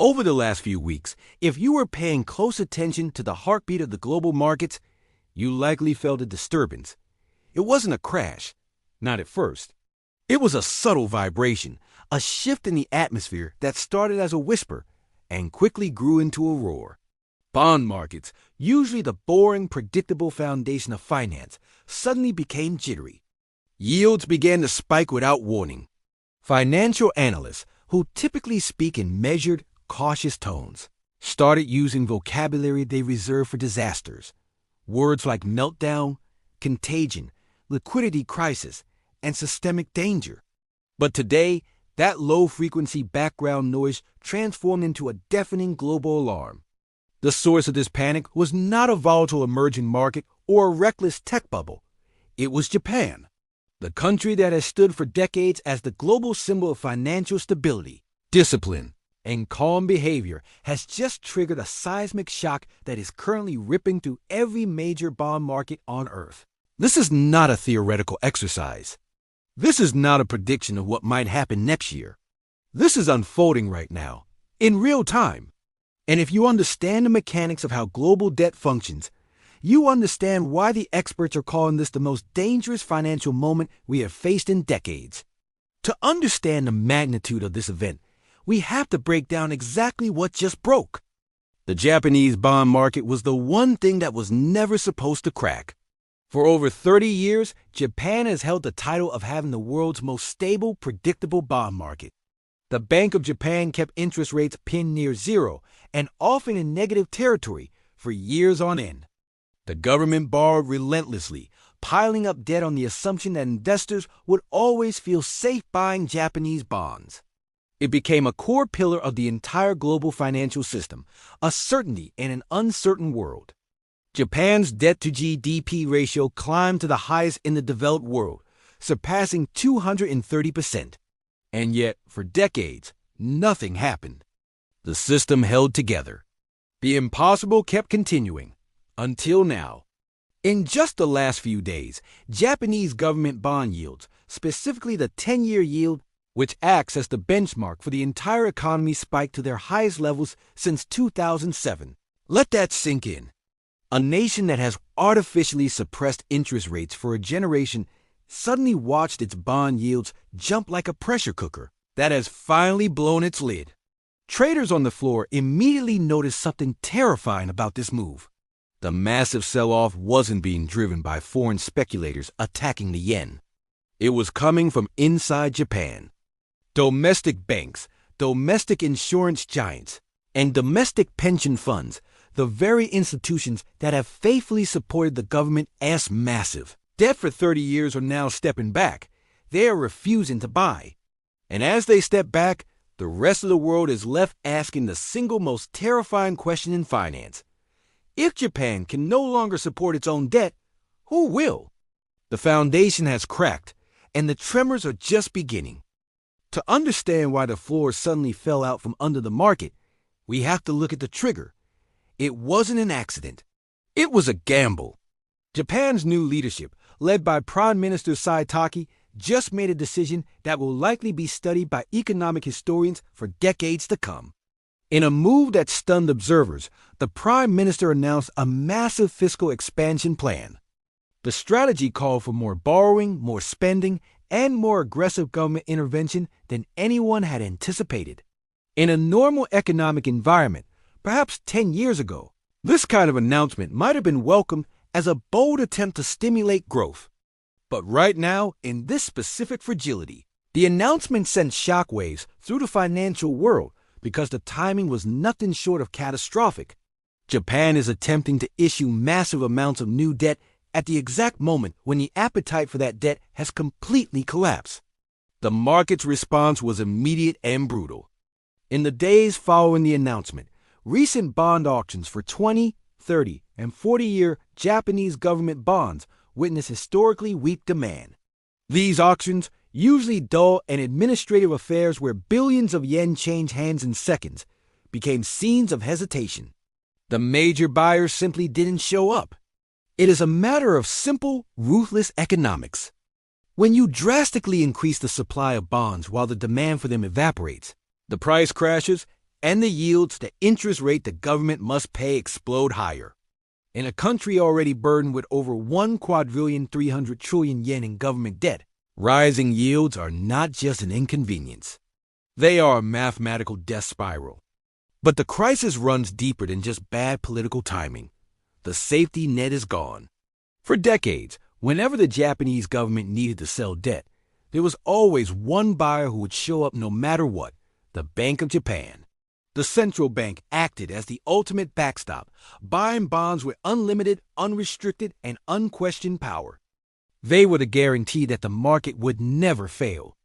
Over the last few weeks, if you were paying close attention to the heartbeat of the global markets, you likely felt a disturbance. It wasn't a crash, not at first. It was a subtle vibration, a shift in the atmosphere that started as a whisper and quickly grew into a roar. Bond markets, usually the boring, predictable foundation of finance, suddenly became jittery. Yields began to spike without warning. Financial analysts, who typically speak in measured, cautious tones, started using vocabulary they reserve for disasters. Words like meltdown, contagion, liquidity crisis, and systemic danger. But today, that low-frequency background noise transformed into a deafening global alarm. The source of this panic was not a volatile emerging market or a reckless tech bubble. It was Japan, the country that has stood for decades as the global symbol of financial stability, discipline, and calm behavior, has just triggered a seismic shock that is currently ripping through every major bond market on Earth. This is not a theoretical exercise. This is not a prediction of what might happen next year. This is unfolding right now, in real time. And if you understand the mechanics of how global debt functions, you understand why the experts are calling this the most dangerous financial moment we have faced in decades. To understand the magnitude of this event, we have to break down exactly what just broke. The Japanese bond market was the one thing that was never supposed to crack. For over 30 years, Japan has held the title of having the world's most stable, predictable bond market. The Bank of Japan kept interest rates pinned near zero and often in negative territory for years on end. The government borrowed relentlessly, piling up debt on the assumption that investors would always feel safe buying Japanese bonds. It became a core pillar of the entire global financial system, a certainty in an uncertain world. Japan's debt-to-GDP ratio climbed to the highest in the developed world, surpassing 230%. And yet, for decades, nothing happened. The system held together. The impossible kept continuing, until now. In just the last few days, Japanese government bond yields, specifically the 10-year yield, which acts as the benchmark for the entire economy, spiked to their highest levels since 2007. Let that sink in. A nation that has artificially suppressed interest rates for a generation suddenly watched its bond yields jump like a pressure cooker that has finally blown its lid. Traders on the floor immediately noticed something terrifying about this move. The massive sell-off wasn't being driven by foreign speculators attacking the yen. It was coming from inside Japan. Domestic banks, domestic insurance giants, and domestic pension funds, the very institutions that have faithfully supported the government, as massive debt for 30 years, are now stepping back. They are refusing to buy. And as they step back, the rest of the world is left asking the single most terrifying question in finance. If Japan can no longer support its own debt, who will? The foundation has cracked, and the tremors are just beginning. To understand why the floor suddenly fell out from under the market, we have to look at the trigger. It wasn't an accident. It was a gamble. Japan's new leadership, led by Prime Minister Saitake, just made a decision that will likely be studied by economic historians for decades to come. In a move that stunned observers, the Prime Minister announced a massive fiscal expansion plan. The strategy called for more borrowing, more spending, and more aggressive government intervention than anyone had anticipated. In a normal economic environment, perhaps 10 years ago, this kind of announcement might have been welcomed as a bold attempt to stimulate growth. But right now, in this specific fragility, the announcement sent shockwaves through the financial world because the timing was nothing short of catastrophic. Japan is attempting to issue massive amounts of new debt at the exact moment when the appetite for that debt has completely collapsed. The market's response was immediate and brutal. In the days following the announcement, recent bond auctions for 20, 30, and 40-year Japanese government bonds witnessed historically weak demand. These auctions, usually dull and administrative affairs where billions of yen change hands in seconds, became scenes of hesitation. The major buyers simply didn't show up. It is a matter of simple, ruthless economics. When you drastically increase the supply of bonds while the demand for them evaporates, the price crashes and the yields, the interest rate the government must pay explode higher. In a country already burdened with over 1,300 trillion yen in government debt, rising yields are not just an inconvenience. They are a mathematical death spiral. But the crisis runs deeper than just bad political timing. The safety net is gone. For decades, whenever the Japanese government needed to sell debt, there was always one buyer who would show up no matter what: the Bank of Japan. The central bank acted as the ultimate backstop, buying bonds with unlimited, unrestricted, and unquestioned power. They were the guarantee that the market would never fail.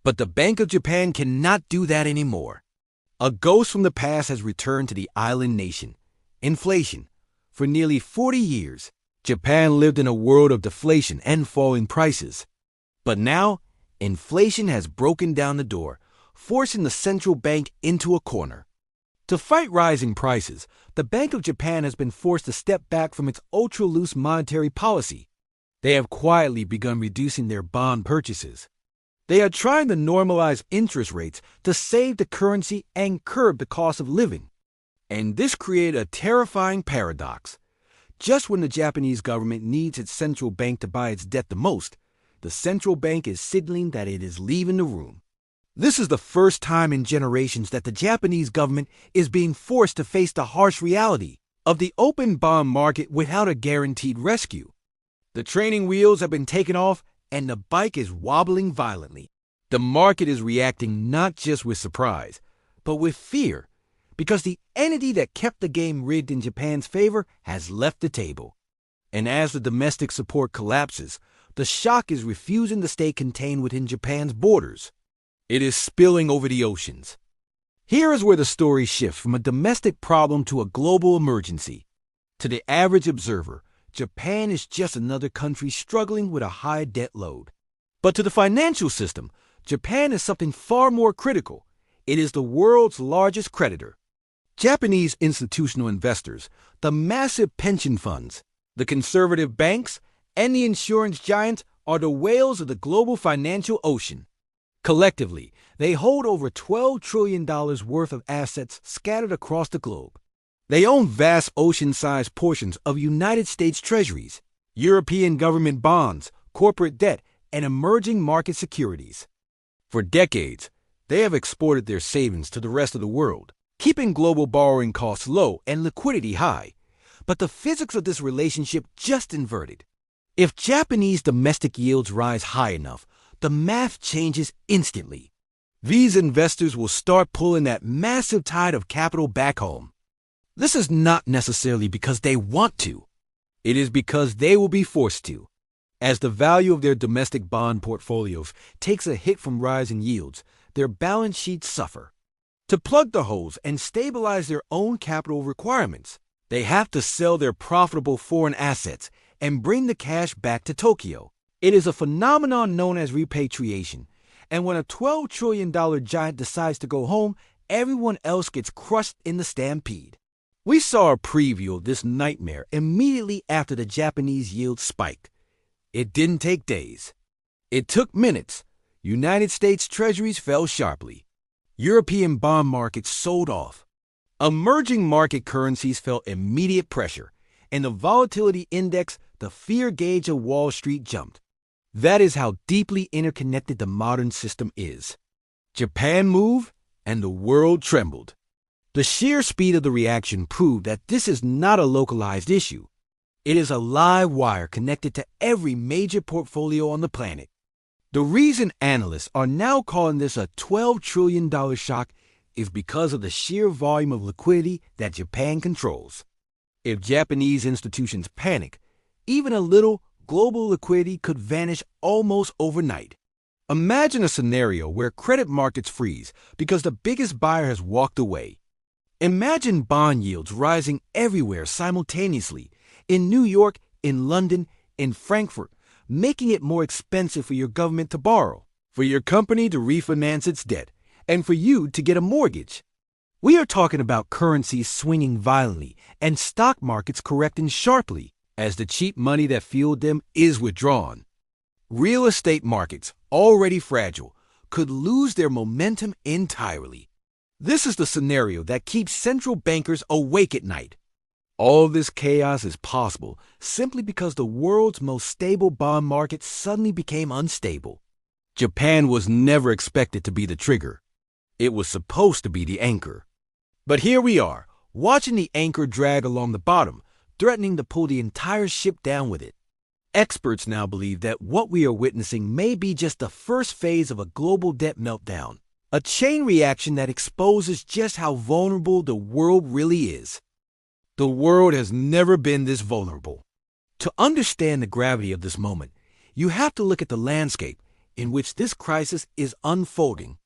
But the Bank of Japan cannot do that anymore. A ghost from the past has returned to the island nation: inflation. For nearly 40 years, Japan lived in a world of deflation and falling prices. But now, inflation has broken down the door, forcing the central bank into a corner. To fight rising prices, the Bank of Japan has been forced to step back from its ultra-loose monetary policy. They have quietly begun reducing their bond purchases. They are trying to normalize interest rates to save the currency and curb the cost of living. And this created a terrifying paradox. Just when the Japanese government needs its central bank to buy its debt the most, the central bank is signaling that it is leaving the room. This is the first time in generations that the Japanese government is being forced to face the harsh reality of the open bond market without a guaranteed rescue. The training wheels have been taken off and the bike is wobbling violently. The market is reacting not just with surprise, but with fear, because the entity that kept the game rigged in Japan's favor has left the table. And as the domestic support collapses, the shock is refusing to stay contained within Japan's borders. It is spilling over the oceans. Here is where the story shifts from a domestic problem to a global emergency. To the average observer, Japan is just another country struggling with a high debt load. But to the financial system, Japan is something far more critical. It is the world's largest creditor. Japanese institutional investors, the massive pension funds, the conservative banks, and the insurance giants are the whales of the global financial ocean. Collectively, they hold over $12 trillion worth of assets scattered across the globe. They own vast ocean-sized portions of United States treasuries, European government bonds, corporate debt, and emerging market securities. For decades, they have exported their savings to the rest of the world, keeping global borrowing costs low and liquidity high. But the physics of this relationship just inverted. If Japanese domestic yields rise high enough, the math changes instantly. These investors will start pulling that massive tide of capital back home. This is not necessarily because they want to. It is because they will be forced to. As the value of their domestic bond portfolios takes a hit from rising yields, their balance sheets suffer. To plug the holes and stabilize their own capital requirements, they have to sell their profitable foreign assets and bring the cash back to Tokyo. It is a phenomenon known as repatriation, and when a $12 trillion giant decides to go home, everyone else gets crushed in the stampede. We saw a preview of this nightmare immediately after the Japanese yield spike. It didn't take days. It took minutes. United States treasuries fell sharply. European bond markets sold off. Emerging market currencies felt immediate pressure, and the volatility index, the fear gauge of Wall Street, jumped. That is how deeply interconnected the modern system is. Japan moved, and the world trembled. The sheer speed of the reaction proved that this is not a localized issue. It is a live wire connected to every major portfolio on the planet. The reason analysts are now calling this a $12 trillion shock is because of the sheer volume of liquidity that Japan controls. If Japanese institutions panic, even a little, global liquidity could vanish almost overnight. Imagine a scenario where credit markets freeze because the biggest buyer has walked away. Imagine bond yields rising everywhere simultaneously, in New York, in London, in Frankfurt, making it more expensive for your government to borrow, for your company to refinance its debt, and for you to get a mortgage. We are talking about currencies swinging violently and stock markets correcting sharply as the cheap money that fueled them is withdrawn. Real estate markets, already fragile, could lose their momentum entirely. This is the scenario that keeps central bankers awake at night. All this chaos is possible simply because the world's most stable bond market suddenly became unstable. Japan was never expected to be the trigger. It was supposed to be the anchor. But here we are, watching the anchor drag along the bottom, threatening to pull the entire ship down with it. Experts now believe that what we are witnessing may be just the first phase of a global debt meltdown, a chain reaction that exposes just how vulnerable the world really is. The world has never been this vulnerable. To understand the gravity of this moment, you have to look at the landscape in which this crisis is unfolding.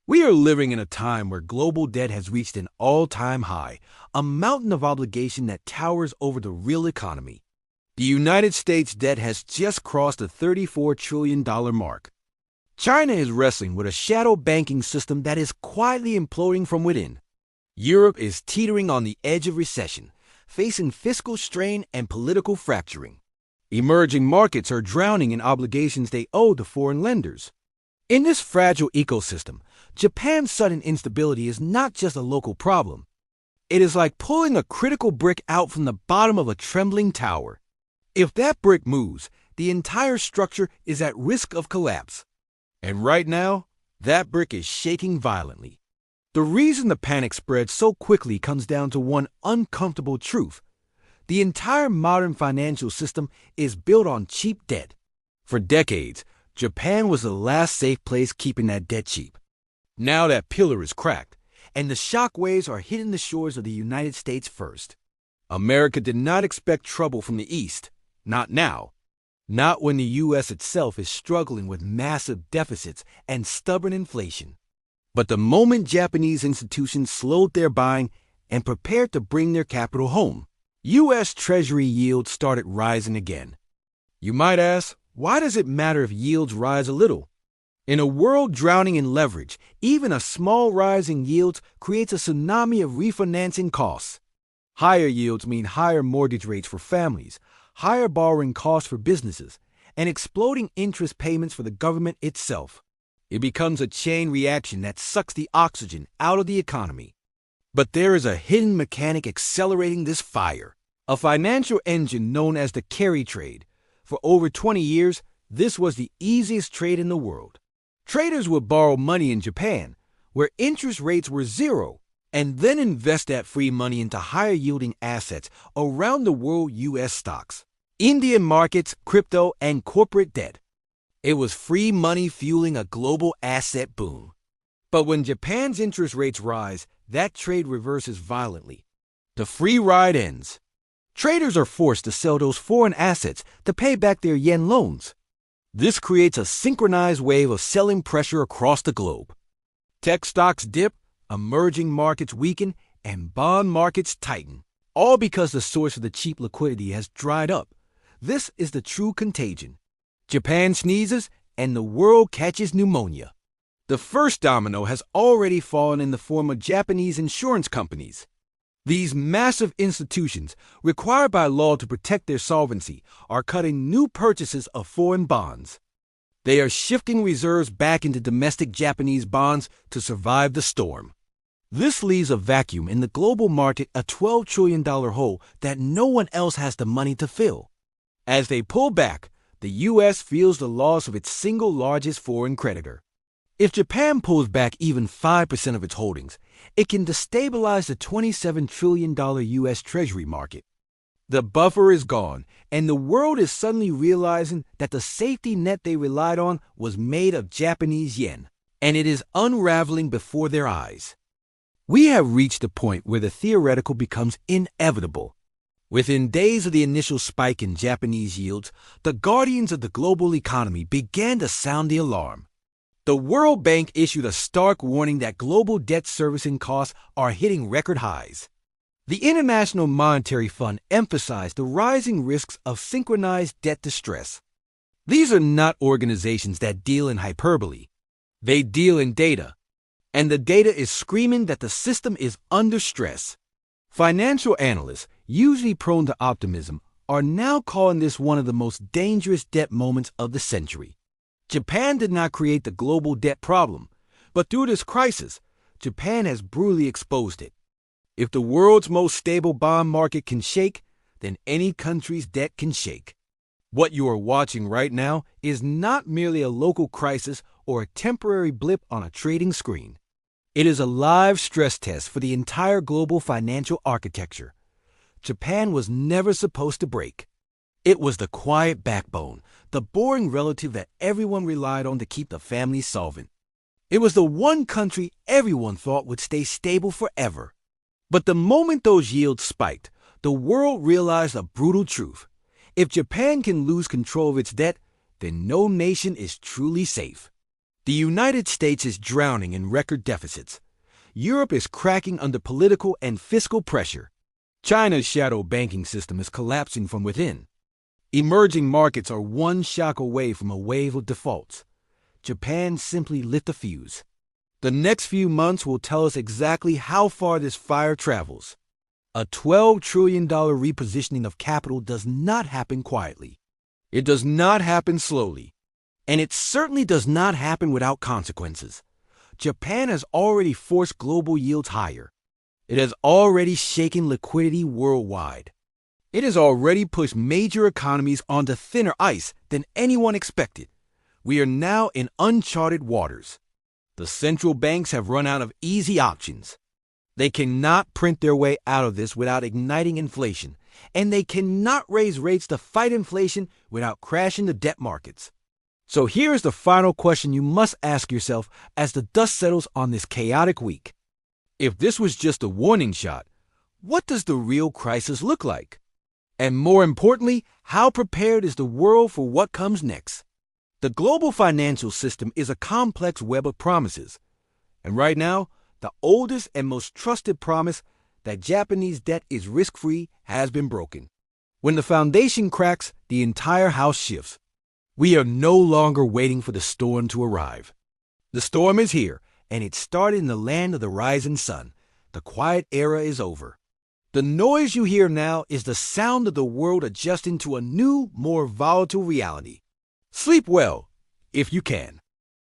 We are living in a time where global debt has reached an all-time high, a mountain of obligation that towers over the real economy. The United States debt has just crossed the $34 trillion mark. China is wrestling with a shadow banking system that is quietly imploding from within. Europe is teetering on the edge of recession, facing fiscal strain and political fracturing. Emerging markets are drowning in obligations they owe to foreign lenders. In this fragile ecosystem, Japan's sudden instability is not just a local problem. It is like pulling a critical brick out from the bottom of a trembling tower. If that brick moves, the entire structure is at risk of collapse. And right now, that brick is shaking violently. The reason the panic spread so quickly comes down to one uncomfortable truth. The entire modern financial system is built on cheap debt. For decades, Japan was the last safe place keeping that debt cheap. Now that pillar is cracked, and the shockwaves are hitting the shores of the United States first. America did not expect trouble from the East. Not now. Not when the U.S. itself is struggling with massive deficits and stubborn inflation. But the moment Japanese institutions slowed their buying and prepared to bring their capital home, U.S. Treasury yields started rising again. You might ask, why does it matter if yields rise a little? In a world drowning in leverage, even a small rise in yields creates a tsunami of refinancing costs. Higher yields mean higher mortgage rates for families, higher borrowing costs for businesses, and exploding interest payments for the government itself. It becomes a chain reaction that sucks the oxygen out of the economy. But there is a hidden mechanic accelerating this fire, a financial engine known as the carry trade. For over 20 years, this was the easiest trade in the world. Traders would borrow money in Japan, where interest rates were zero, and then invest that free money into higher-yielding assets around the world: U.S. stocks, Indian markets, crypto, and corporate debt. It was free money fueling a global asset boom. But when Japan's interest rates rise, that trade reverses violently. The free ride ends. Traders are forced to sell those foreign assets to pay back their yen loans. This creates a synchronized wave of selling pressure across the globe. Tech stocks dip, emerging markets weaken, and bond markets tighten, all because the source of the cheap liquidity has dried up. This is the true contagion. Japan sneezes, and the world catches pneumonia. The first domino has already fallen in the form of Japanese insurance companies. These massive institutions, required by law to protect their solvency, are cutting new purchases of foreign bonds. They are shifting reserves back into domestic Japanese bonds to survive the storm. This leaves a vacuum in the global market, a $12 trillion hole that no one else has the money to fill. As they pull back, the U.S. feels the loss of its single largest foreign creditor. If Japan pulls back even 5% of its holdings, it can destabilize the $27 trillion U.S. Treasury market. The buffer is gone, and the world is suddenly realizing that the safety net they relied on was made of Japanese yen, and it is unraveling before their eyes. We have reached a point where the theoretical becomes inevitable. Within days of the initial spike in Japanese yields, the guardians of the global economy began to sound the alarm. The World Bank issued a stark warning that global debt servicing costs are hitting record highs. The International Monetary Fund emphasized the rising risks of synchronized debt distress. These are not organizations that deal in hyperbole. They deal in data. And the data is screaming that the system is under stress. Financial analysts, usually prone to optimism, are now calling this one of the most dangerous debt moments of the century. Japan did not create the global debt problem, but through this crisis, Japan has brutally exposed it. If the world's most stable bond market can shake, then any country's debt can shake. What you are watching right now is not merely a local crisis or a temporary blip on a trading screen. It is a live stress test for the entire global financial architecture. Japan was never supposed to break. It was the quiet backbone, the boring relative that everyone relied on to keep the family solvent. It was the one country everyone thought would stay stable forever. But the moment those yields spiked, the world realized a brutal truth. If Japan can lose control of its debt, then no nation is truly safe. The United States is drowning in record deficits. Europe is cracking under political and fiscal pressure. China's shadow banking system is collapsing from within. Emerging markets are one shock away from a wave of defaults. Japan simply lit the fuse. The next few months will tell us exactly how far this fire travels. A $12 trillion repositioning of capital does not happen quietly. It does not happen slowly. And it certainly does not happen without consequences. Japan has already forced global yields higher. It has already shaken liquidity worldwide. It has already pushed major economies onto thinner ice than anyone expected. We are now in uncharted waters. The central banks have run out of easy options. They cannot print their way out of this without igniting inflation, and they cannot raise rates to fight inflation without crashing the debt markets. So here is the final question you must ask yourself as the dust settles on this chaotic week. If this was just a warning shot, what does the real crisis look like? And more importantly, how prepared is the world for what comes next? The global financial system is a complex web of promises. And right now, the oldest and most trusted promise that Japanese debt is risk-free has been broken. When the foundation cracks, the entire house shifts. We are no longer waiting for the storm to arrive. The storm is here, and it started in the land of the rising sun. The quiet era is over. The noise you hear now is the sound of the world adjusting to a new, more volatile reality. Sleep well, if you can.